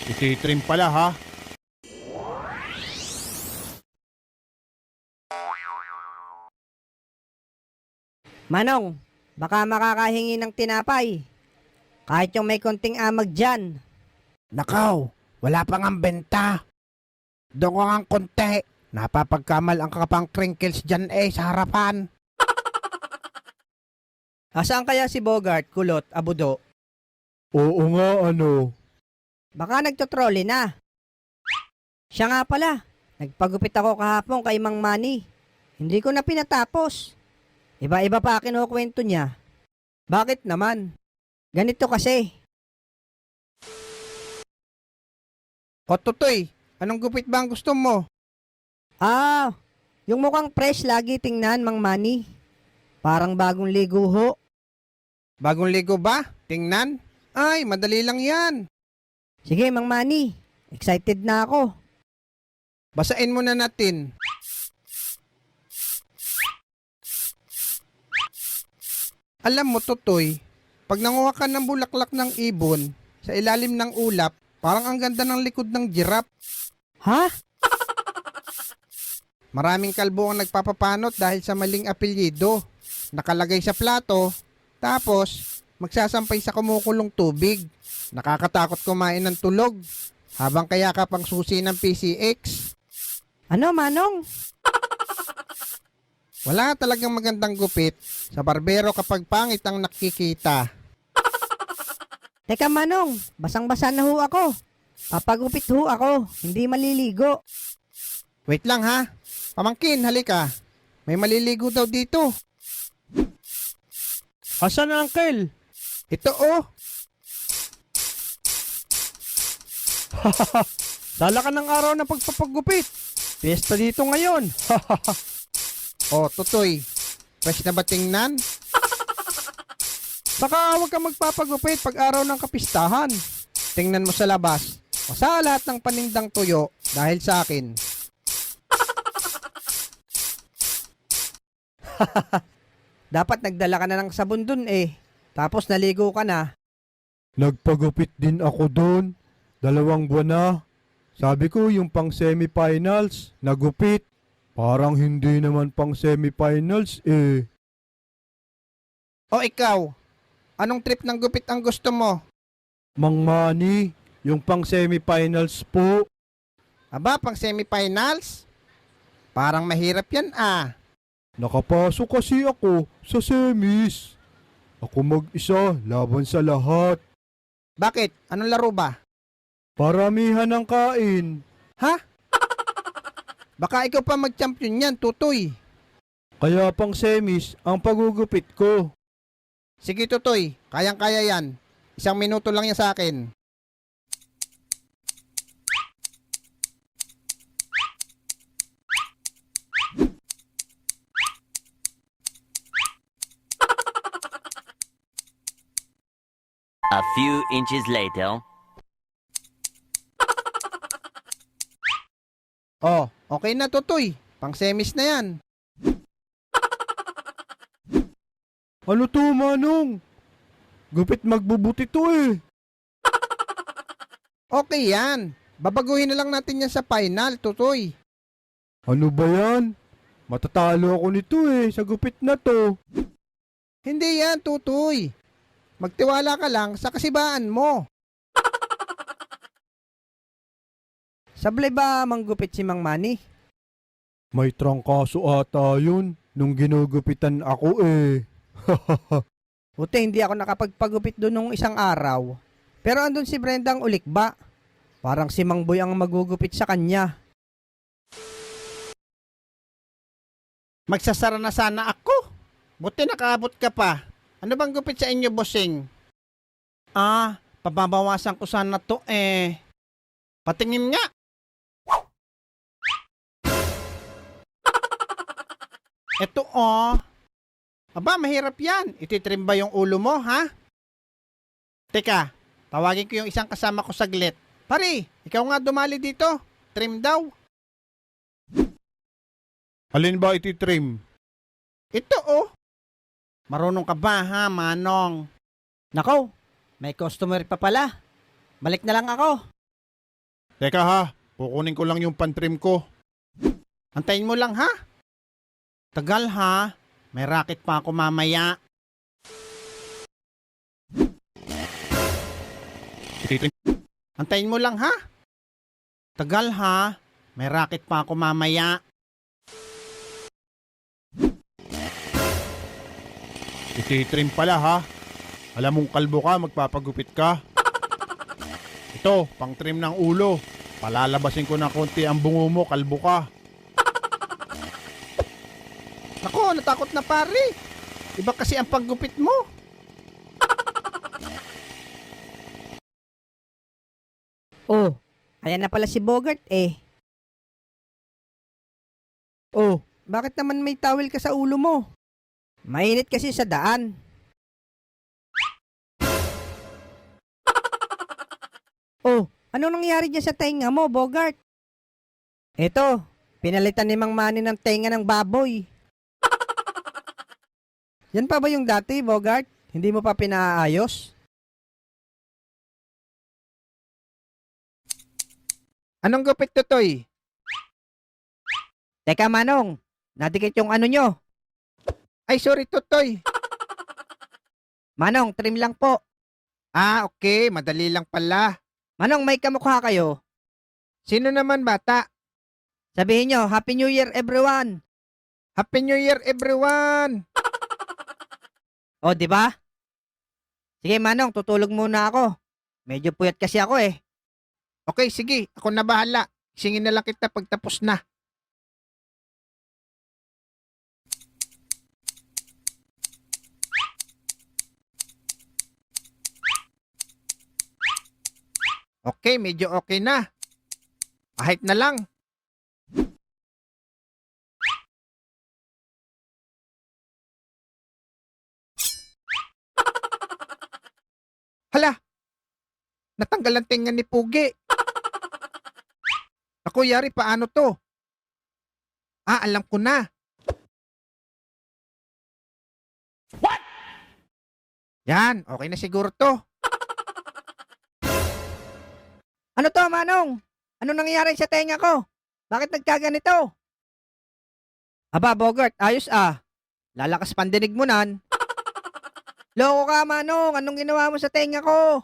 Ititrim pala ha. Manong, baka makakahingi ng tinapay. Kahit yung may konting amag dyan. Nakaw, wala pang ang benta. Doon ko ang konti. Napapagkamal ang kapang crinkles dyan sa harapan. Asaan kaya si Bogart, Kulot, Abudo? Oo nga ano. Baka nagtotrolley na. Siya nga pala, nagpagupit ako kahapon kay Mang Manny. Hindi ko na pinatapos. Iba-iba pa kinukwento niya. Bakit naman? Ganito kasi. O Tutoy, anong gupit ba ang gusto mo? Yung mukhang fresh lagi tingnan, Mang Manny. Parang bagong ligo ho. Bagong ligo ba? Tingnan? Ay, madali lang yan. Sige, Mang Manny. Excited na ako. Basain muna natin. Alam mo, Tutoy, pag nanguha ka ng bulaklak ng ibon sa ilalim ng ulap, parang ang ganda ng likod ng giraffe. Ha? Maraming kalbo ang nagpapapanot dahil sa maling apelyido. Nakalagay sa plato, tapos magsasampay sa kumukulong tubig. Nakakatakot kumain ng tulog habang kayakap ang susi ng PCX. Ano, Manong? Wala talagang magandang gupit sa barbero kapag pangit ang nakikita. Teka, Manong. Basang-basa na ho ako. Papagupit ho ako. Hindi maliligo. Wait lang ha. Pamangkin, halika. May maliligo daw dito. Asan na Uncle? Ito oh. Dala ka ng araw na pagpapagupit. Fiesta dito ngayon. Oh, Tutoy. Fresh na ba tingnan? Saka huwag ka magpapagupit pag araw ng kapistahan. Tingnan mo sa labas. Basa lahat ng panindang tuyo dahil sa akin. Dapat nagdala ka na ng sabon dun eh. Tapos naligo ka na. Nagpagupit din ako doon. 2 buwan na. Sabi ko yung pang semifinals, nagupit. Parang hindi naman pang semifinals eh. O ikaw, anong trip ng gupit ang gusto mo? Mang Manny, yung pang semifinals po. Aba, pang semifinals? Parang mahirap yan ah. Nakapasok kasi ako sa semis. Ako mag-isa, laban sa lahat. Bakit? Anong laro ba? Paramihan ng kain. Ha? Baka ikaw pa mag-champion yan, Tutoy. Kaya pang semis ang pagugupit ko. Sige, Tutoy. Kayang-kaya yan. 1 minuto lang yan sa akin. A few inches later. Oh, okay na, Tutoy. Pang semis na yan. Ano to, Manong? Gupit magbubuti to eh. Okay yan. Babaguhin na lang natin yan sa final, Tutoy. Ano ba yan? Matatalo ako nito eh, sa gupit na to. Hindi yan, Tutoy. Magtiwala ka lang sa kasibaan mo. Sablay ba manggupit si Mang Manny? May trangkaso ata yun nung ginugupitan ako eh. Buti hindi ako nakapagpagupit doon nung isang araw. Pero andun si Brendang Ulikba. Parang si Mang Boy ang magugupit sa kanya. Magsasara na sana ako. Buti nakaabot ka pa. Ano bang gupit sa inyo, bossing? Pababawasan ko sana to eh. Patingin nga. Eto oh. Aba, mahirap yan. Ititrim ba yung ulo mo, ha? Teka, tawagin ko yung isang kasama ko saglit. Pare, ikaw nga dumali dito. Trim daw. Alin ba ititrim? Ito oh. Marunong ka ba ha, Manong? Nako, may customer pa pala. Balik na lang ako. Teka ha, kukunin ko lang yung pantrim ko. Antayin mo lang ha. Tagal ha. May racket pa ako mamaya. Antayin mo lang ha. Tagal ha. May racket pa ako mamaya. Ititrim pala ha. Alam mong kalbo ka, magpapagupit ka. Ito, pang trim ng ulo. Palalabasin ko ng konti ang bungo mo, kalbo ka. Nako, natakot na pare. Iba kasi ang paggupit mo. Oh, ayan na pala si Bogart eh. Oh, bakit naman may towel ka sa ulo mo? Mainit kasi sa daan. Oh, anong nangyari dyan sa tenga mo, Bogart? Eto, pinalitan ni Mang Manny ng tenga ng baboy. Yan pa ba yung dati, Bogart? Hindi mo pa pinaayos? Anong gupit to, Toy? Teka, Manong, nadikit yung ano nyo. Ay, sorry, Totoy. Manong, trim lang po. Ah, okay. Madali lang pala. Manong, may kamukha kayo. Sino naman, bata? Sabihin nyo, Happy New Year, everyone. Happy New Year, everyone! O, di ba? Sige, Manong, tutulog muna ako. Medyo puyat kasi ako eh. Okay, sige. Ako na bahala. Singin na lang kita pagtapos na. Okay, medyo okay na. Kahit na lang. Hala! Natanggal ang tenga ni Pugi. Ako, yari, paano to? Ah, alam ko na. What? Yan, okay na siguro to. Ano to, Manong? Ano nangyari sa tenga ko? Bakit nagkaganito? Aba, Bogart, ayos ah. Lalakas pandinig mo nan. Loko ka, Manong. Anong ginawa mo sa tenga ko?